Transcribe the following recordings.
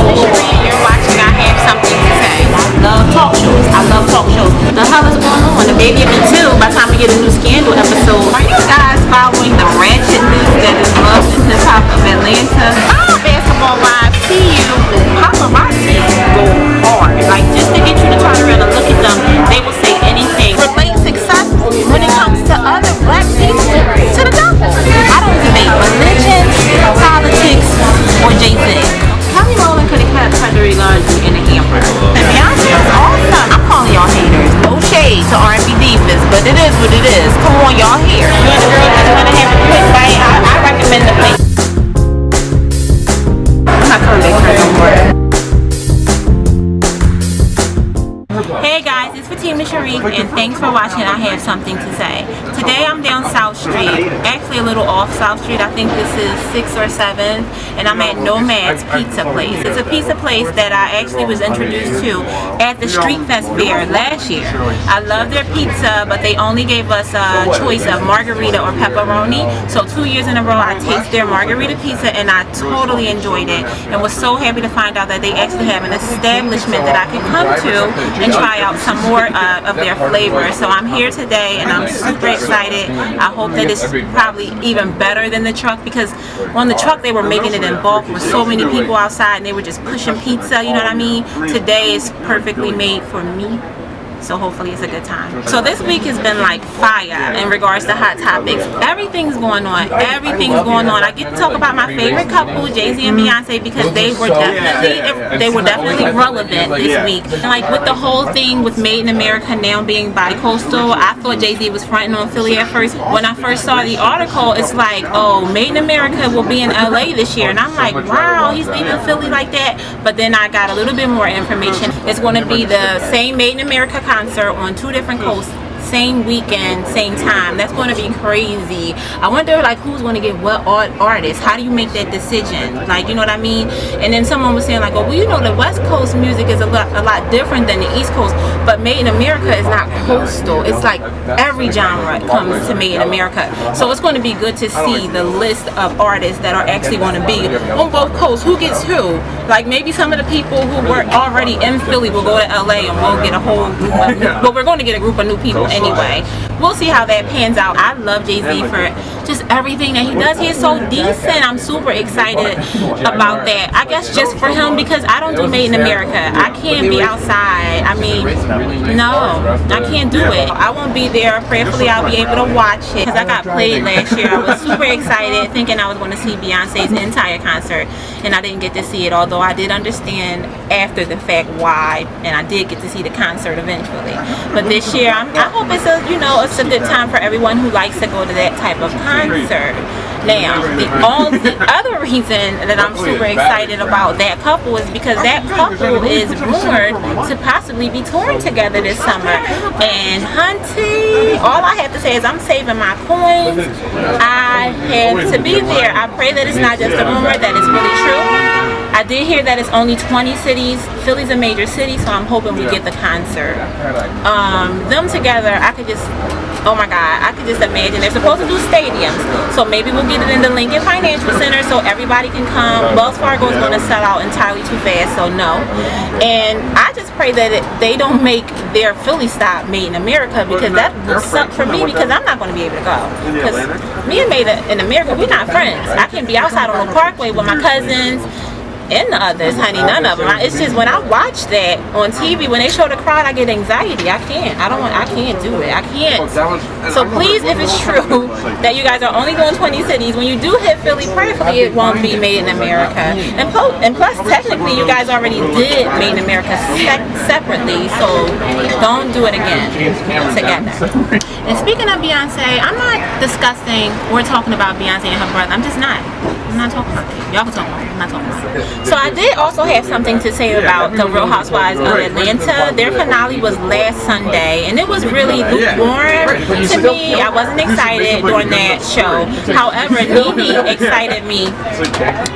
Fatima Cherie. You're watching I Have Something to Say. I love talk shows. I love talk shows. The hell is going on? The baby of me too. By the time we get a new Scandal episode, are you guys following the ratchetness that is love and hip hop of Atlanta? Oh, basketball wives, see you. Paparazzi go hard. Like just to get you to turn around and look at them, they will say anything. Relate successful when it comes to other black people to the devil. I don't debate religion, politics, or Jay-Z. Kelly Rowland could have kept Frederick Garden in the hamper. And Beyonce is awesome. I'm calling y'all haters. No shade to R&B divas, but it is what it is. Come on, y'all here. You and the girls that want to have a quick bite, I recommend the place. I'm not coming back here no more. Hey guys, it's Fatima Cherie, and thanks for watching I Have Something to Say. Today I'm down South Street, actually a little off South Street. I think this is 6th or 7th, and I'm at Nomad's Pizza Place. It's a pizza place that I actually was introduced to at the Street Fest Fair last year. I love their pizza, but they only gave us a choice of margarita or pepperoni. So 2 years in a row I tasted their margarita pizza and I totally enjoyed it, and was so happy to find out that they actually have an establishment that I could come to and try out some more of their flavors. So I'm here today and I'm super excited. I hope that it's probably even better than the truck, because on the truck they were making it in bulk with so many people outside and they were just pushing pizza, you know what I mean? Today is perfectly made for me. So hopefully it's a good time. So this week has been like fire in regards to hot topics. Everything's going on. Everything's going on. I get to talk about my favorite couple, Jay-Z and Beyonce, because they were definitely relevant this week. And like with the whole thing with Made in America now being bi-coastal, I thought Jay-Z was fronting on Philly at first. When I first saw the article, it's like, oh, Made in America will be in LA this year. And I'm like, wow, he's leaving Philly like that. But then I got a little bit more information. It's going to be the same Made in America concert on 2 different coasts, same weekend, same time. That's going to be crazy. I wonder like who's going to get what artists. How do you make that decision? Like, you know what I mean? And then someone was saying like, oh, well, you know, the West Coast music is a lot different than the East Coast, but Made in America is not coastal. It's like every genre comes to Made in America. So it's going to be good to see the list of artists that are actually going to be on both coasts. Who gets who? Like maybe some of the people who were already in Philly will go to LA and we'll get a whole group of, well, we're going to get a group of new people anyway. We'll see how that pans out. I love Jay-Z for just everything that he does. He is so decent. I'm super excited about that. I guess just for him, because I don't do Made in America. I can't be outside. I mean, no, I can't do it. I won't be there. Prayerfully, I'll be able to watch it, because I got played last year. I was super excited thinking I was going to see Beyonce's entire concert, and I didn't get to see it, although I did understand after the fact why, and I did get to see the concert eventually. But this year, I hope it's a, you know, it's a good time for everyone who likes to go to that type of concert. Now, the other reason that I'm super excited about that couple is because that couple is rumored to possibly be touring together this summer. And hunty, all I have to say is I'm saving my coins. I have to be there. I pray that it's not just a rumor, that it's really true. I did hear that it's only 20 cities. Philly's a major city, so I'm hoping we get the concert. Them together, I could just, oh my God, I could just imagine. They're supposed to do stadiums, so maybe we'll get it in the Lincoln Financial Center so everybody can come. Wells Fargo is going to sell out entirely too fast, so no. And I just pray that they don't make their Philly stop Made in America, because that would suck for me, because I'm not going to be able to go. Because me and Made in America, we're not friends. I can be outside on the Parkway with my cousins and the others, honey, none of them. It's just when I watch that on TV, when they show the crowd, I get anxiety. I can't do it. I can't. So please, if it's true that you guys are only doing 20 cities, when you do hit Philly, prayerfully it won't be Made in America. And plus, technically, you guys already did Made in America separately, so don't do it again together. And speaking of Beyonce, I'm not discussing or talking about Beyonce and her brother. I'm just not. I'm not talking about that. Y'all can talk about it. I'm not talking about it. So I did also have something to say about the Real Housewives of Atlanta. Their finale was last Sunday, and it was really lukewarm to me. I wasn't excited during that show. However, Nene excited me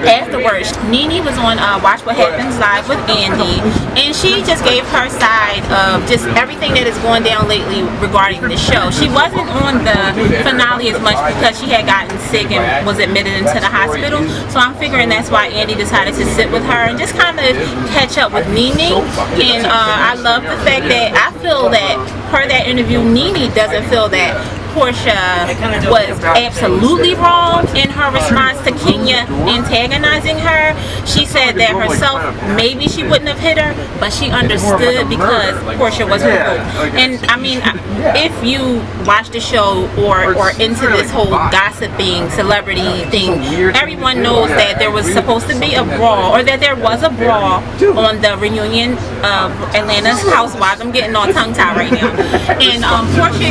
afterwards. Nene was on Watch What Happens Live with Andy, and she just gave her side of just everything that is going down lately regarding the show. She wasn't on the finale as much because she had gotten sick and was admitted into the hospital. little. So I'm figuring that's why Andy decided to sit with her and just kind of catch up with Nene. And I love the fact that I feel that per that interview, Nene doesn't feel that Portia was absolutely wrong in her response to Kenya antagonizing her. She said that herself, maybe she wouldn't have hit her, but she understood because Portia was provoked. And I mean, if you watch the show or into this whole gossiping celebrity thing, everyone knows that there was supposed to be a brawl, or that there was a brawl on the reunion of Atlanta's Housewives. I'm getting all tongue-tied right now. And Portia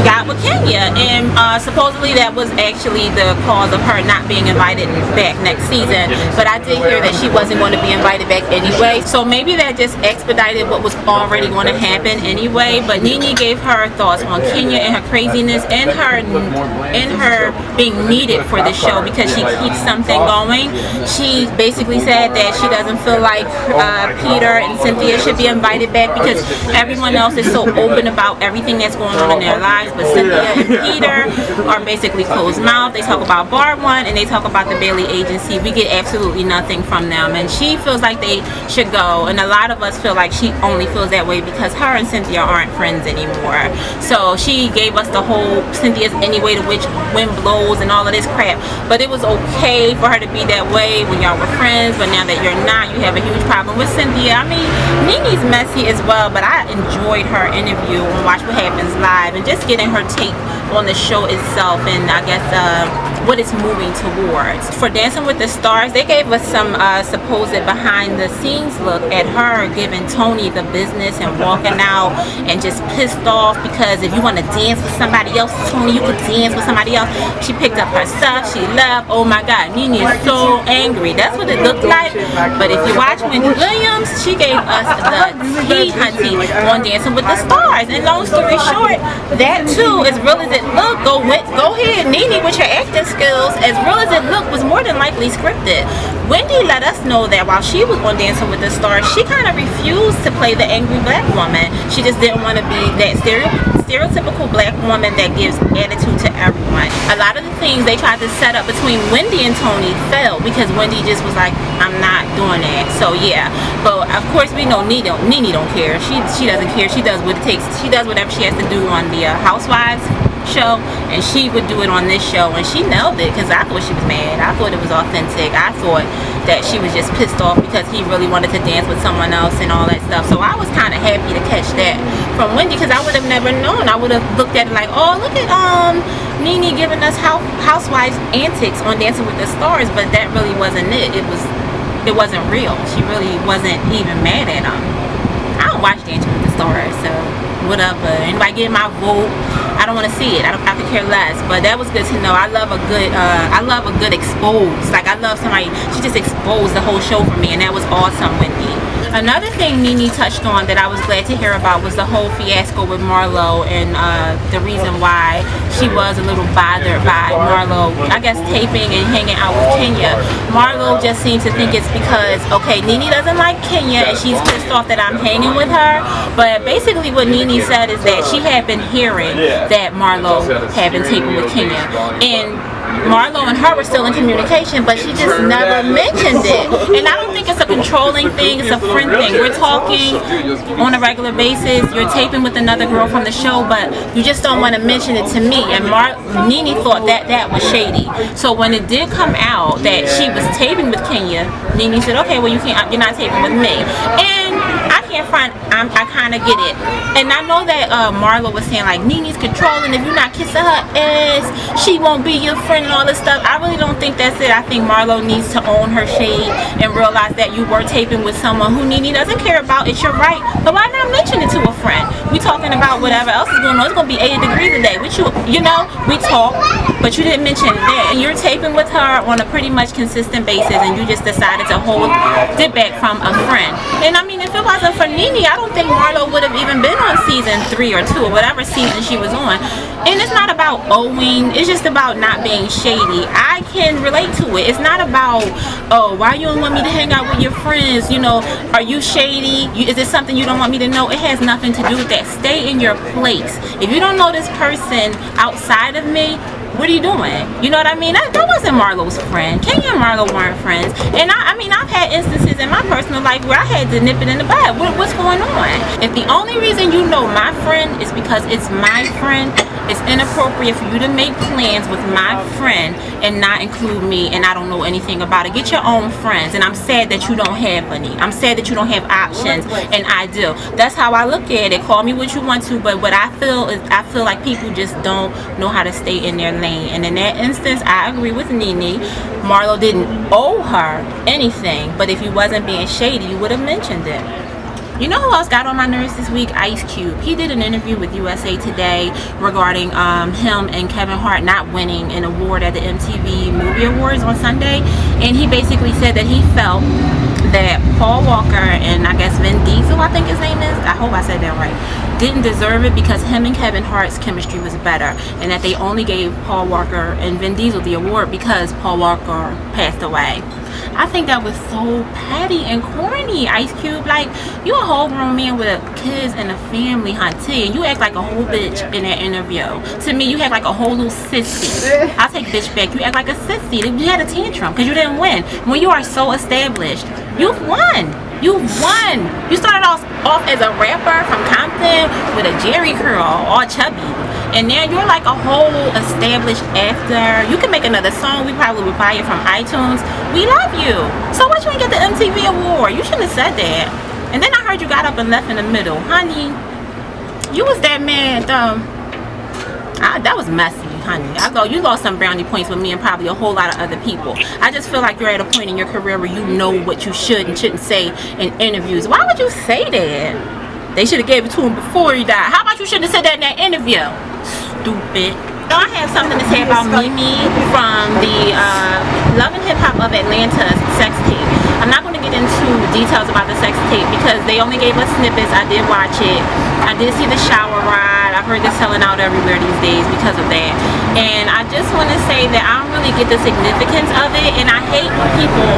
got with Kenya, and supposedly that was actually the cause of her not being invited back next season. But I did hear that she wasn't going to be invited back anyway, so maybe that just expedited what was already going to happen anyway. But Nene gave her thoughts on Kenya and her craziness and her being needed for the show because she keeps something going. She basically said that she doesn't feel like Peter and Cynthia should be invited back because everyone else is so open about everything that's going on in their lives, but Cynthia and Peter are basically closed mouth. They talk about Bar One and they talk about the Bailey agency. We get absolutely nothing from them, and she feels like they should go, and a lot of us feel like she only feels that way because her and Cynthia aren't friends anymore. So she gave us the whole Cynthia's any way to which wind blows and all of this crap, but it was okay for her to be that way when y'all were friends, but now that you're not, you have a huge problem with Cynthia. I mean, Nene's messy as well, but I enjoyed her interview on Watch What Happens Live and just getting her take on the show itself and I guess what it's moving towards. For Dancing with the Stars, they gave us some supposed behind the scenes look at her giving Tony the business and walking out and just pissed off because if you want to dance with somebody else, Tony, you could dance with somebody else. She picked up her stuff, she left. Oh my God, Nene is so angry. That's what it looked like. But if you watch Wendy Williams, she gave us the tea, hunty, on Dancing with the Stars. And long story short, that too, as real as it looked, go ahead, Nene, with your acting skills, as real as it looked, was more than likely scripted. Wendy let us know that while she was on Dancing with the Stars, she kind of refused to play the angry black woman. She just didn't want to be that stereotypical black woman that gives attitude to everyone. A lot of the things they tried to set up between Wendy and Tony failed because Wendy just was like, I'm not doing that. So yeah, but of course we know Nene don't care. She doesn't care. She does what it takes. She does whatever she has to do on the Housewives show, and she would do it on this show, and she nailed it because I thought she was mad. I thought it was authentic. I thought that she was just pissed off because he really wanted to dance with someone else and all that stuff. So I was kind of happy to catch that from Wendy because I would have never known. I would have looked at it like, oh, look at Nene giving us Housewives antics on Dancing with the Stars, but that really wasn't it. It wasn't real. She really wasn't even mad at him. I don't watch Dancing with the Stars, so whatever. Anybody get my vote? I don't want to see it. I could care less. But that was good to know. I love a good expose. Like I love somebody. She just exposed the whole show for me, and that was awesome, Wendy. Another thing Nene touched on that I was glad to hear about was the whole fiasco with Marlo and the reason why she was a little bothered by Marlo, I guess, taping and hanging out with Kenya. Marlo just seems to think it's because, okay, Nene doesn't like Kenya and she's pissed off that I'm hanging with her. But basically what Nene said is that she had been hearing that Marlo had been taping with Kenya. And Marlo and her were still in communication, but she just never mentioned it. And I don't think it's a controlling thing, it's a friend thing. We're talking on a regular basis, you're taping with another girl from the show, but you just don't want to mention it to me. And Nene thought that was shady. So when it did come out that she was taping with Kenya, Nene said, okay, well you're not taping with me. And I can't find, I kind of get it. And I know that Marlo was saying like, Nene's controlling, if you're not kissing her ass, she won't be your friend and all this stuff. I really don't think that's it. I think Marlo needs to own her shade and realize that you were taping with someone who Nene doesn't care about. It's your right, but why not mention it to a friend? We talking about whatever else is going on. It's going to be 80 degrees a day. You know, we talk, but you didn't mention that. And you're taping with her on a pretty much consistent basis, and you just decided to hold it back from a friend. And I mean, if it wasn't for Nene, I don't think Marlo would have even been on season 3 or 2 or whatever season she was on. And it's not about owing, it's just about not being shady. I can relate to it. It's not about, oh, why you don't want me to hang out with your friends? You know, are you shady? Is it something you don't want me to know? It has nothing to do with that. Stay in your place. If you don't know this person outside of me, what are you doing? You know what I mean? That wasn't Marlo's friend. Kanye and Marlo weren't friends. And I mean, I've had instances in my personal life where I had to nip it in the bud. What's going on? If the only reason you know my friend is because it's my friend, it's inappropriate for you to make plans with my friend and not include me, and I don't know anything about it. Get your own friends, and I'm sad that you don't have any. I'm sad that you don't have options, and I do. That's how I look at it. Call me what you want to, but what I feel is I feel like people just don't know how to stay in their lane. And in that instance, I agree with Nene. Marlo didn't owe her anything, but if you wasn't being shady, you would have mentioned it. You know who else got on my nerves this week? Ice Cube. He did an interview with USA Today regarding him and Kevin Hart not winning an award at the MTV Movie Awards on Sunday. And he basically said that he felt that Paul Walker and I guess Vin Diesel, I think his name is, I hope I said that right, didn't deserve it because him and Kevin Hart's chemistry was better, and that they only gave Paul Walker and Vin Diesel the award because Paul Walker passed away. I think that was so petty and corny, Ice Cube. Like, you a whole grown man with kids and a family, hunty, and you act like a whole bitch in that interview. To me, you act like a whole little sissy. I'll take bitch back. You act like a sissy. You had a tantrum because you didn't win. When you are so established, you've won. You won. You started off as a rapper from Compton with a Jerry curl, all chubby. And now you're like a whole established actor. You can make another song. We probably would buy it from iTunes. We love you. So what, you ain't get the MTV award? You shouldn't have said that. And then I heard you got up and left in the middle. Honey, you was that mad. That was messy, honey. I go, you lost some brownie points with me and probably a whole lot of other people. I just feel like you're at a point in your career where you know what you should and shouldn't say in interviews. Why would you say that? They should have gave it to him before he died. How about you shouldn't have said that in that interview? Stupid. So I have something to say about Mimi from the Love and Hip Hop of Atlanta's sex tape. I'm not going to get into details about the sex tape because they only gave us snippets. I did watch it. I did see the shower ride. I've heard this selling out everywhere these days because of that. And I just want to say that I don't really get the significance of it, and I hate when people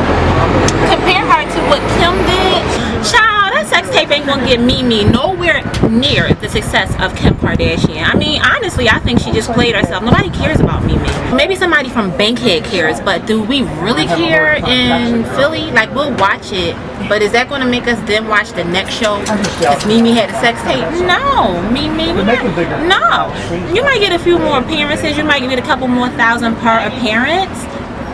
compare her to what Kim did. Child, that sex tape ain't gonna get Mimi nowhere near the success of Kim Kardashian. I mean, honestly, I think she just played herself. Nobody cares about Mimi. Maybe somebody from Bankhead cares, but do we really care in Philly? Like, we'll watch it, but is that going to make us then watch the next show if Mimi had a sex tape? No, Mimi, no. You might get a few more appearances. You might get a couple more thousand per appearance.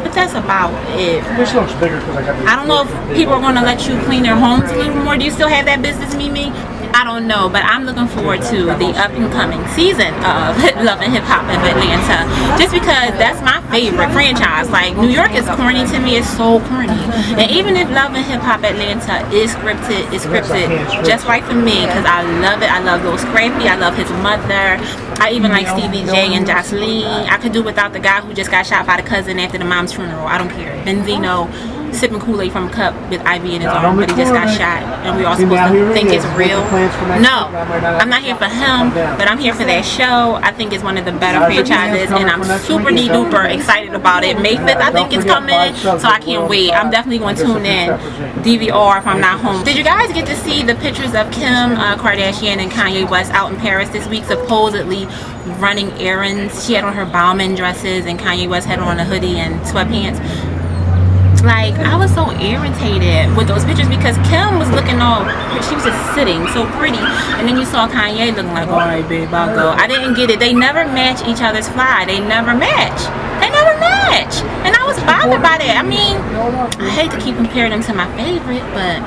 But that's about it. I don't know if people are going to let you clean their homes a little more. Do you still have that business, Mimi? I don't know, but I'm looking forward to the up and coming season of Love and Hip Hop of Atlanta, just because that's my favorite franchise. Like, New York is corny to me. It's so corny. And even if Love and Hip Hop Atlanta is scripted, it's scripted just right for me because I love it. I love Lil Scrappy. I love his mother. I even like Stevie J and Jocelyn. I could do without the guy who just got shot by the cousin after the mom's funeral. I don't care. Benzino sipping Kool-Aid from a cup with IV in his arm, but he just got shot, and we all supposed to think it's real. No, I'm not here for him, but I'm here for that show. I think it's one of the better franchises, and I'm super duper excited about it. May 5th, I think it's coming, so I can't wait. I'm definitely going to tune in DVR if I'm not home. Did you guys get to see the pictures of Kim Kardashian and Kanye West out in Paris this week, supposedly running errands? She had on her Bauman dresses, and Kanye West had on a hoodie and sweatpants. Like, I was so irritated with those pictures because Kim was looking all, she was just sitting so pretty, and then you saw Kanye looking like, all right, babe, I'll go. I didn't get it. They never match each other's fly. They never match. They never match. And I was bothered by that. I mean, I hate to keep comparing them to my favorite, but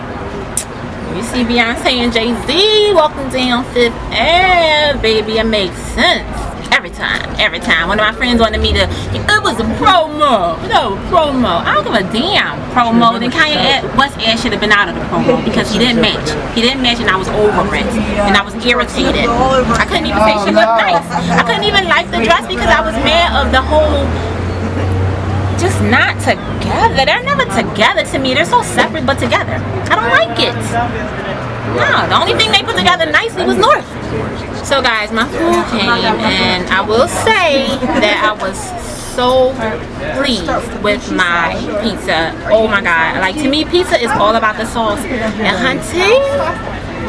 you see Beyonce and Jay-Z walking down 5th Ave, baby, it makes sense. Every time. One of my friends wanted me to, it was a promo. No, promo. I don't give a damn promo. Then Kanye West ass should have been out of the promo because he didn't match. He didn't match, and I was over it. And I was irritated. I couldn't even say she looked nice. I couldn't even like the dress because I was mad of the whole, just not together. They're never together to me. They're so separate but together. I don't like it. No, the only thing they put together nicely was North. So guys, my food came, and I will say that I was so pleased with my pizza. Oh my god, like, to me pizza is all about the sauce, and hunty,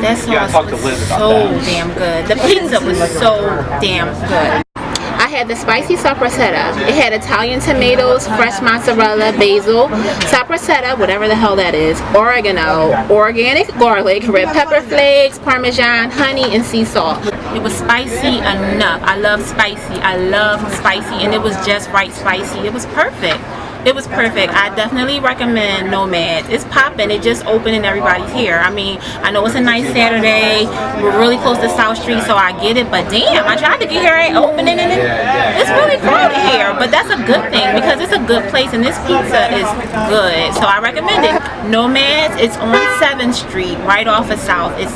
that sauce was so damn good. The pizza was so damn good. I I had the spicy sopressata. It had Italian tomatoes, fresh mozzarella, basil, sopressata, whatever the hell that is, oregano, organic garlic, red pepper flakes, parmesan, honey, and sea salt. It was spicy enough. I love spicy. I love spicy, and it was just right spicy. It was perfect. It was perfect. I definitely recommend Nomad. It's popping. It just opened and everybody's here. I mean, I know it's a nice Saturday. We're really close to South Street, so I get it. But damn, I tried to get here, ain't opening, and it's really crowded here. But that's a good thing because it's a good place and this pizza is good. So I recommend it. Nomad's. It's on 7th Street, right off of South. It's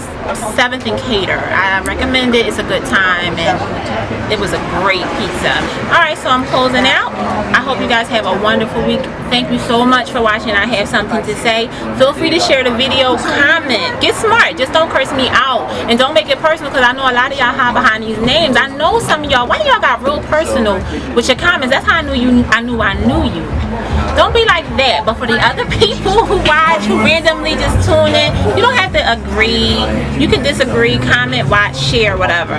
7th and Cater. I recommend it. It's a good time and it was a great pizza. Alright, so I'm closing out. I hope you guys have a wonderful week. Thank you so much for watching. I have something to say. Feel free to share the video, comment, get smart. Just don't curse me out and don't make it personal because I know a lot of y'all hide behind these names. I know some of y'all, why y'all got real personal with your comments? That's how I knew you. I knew you. Don't be like that. But for the other people who watch, who randomly just tune in, you don't have to agree. You can disagree, comment, watch, share, whatever.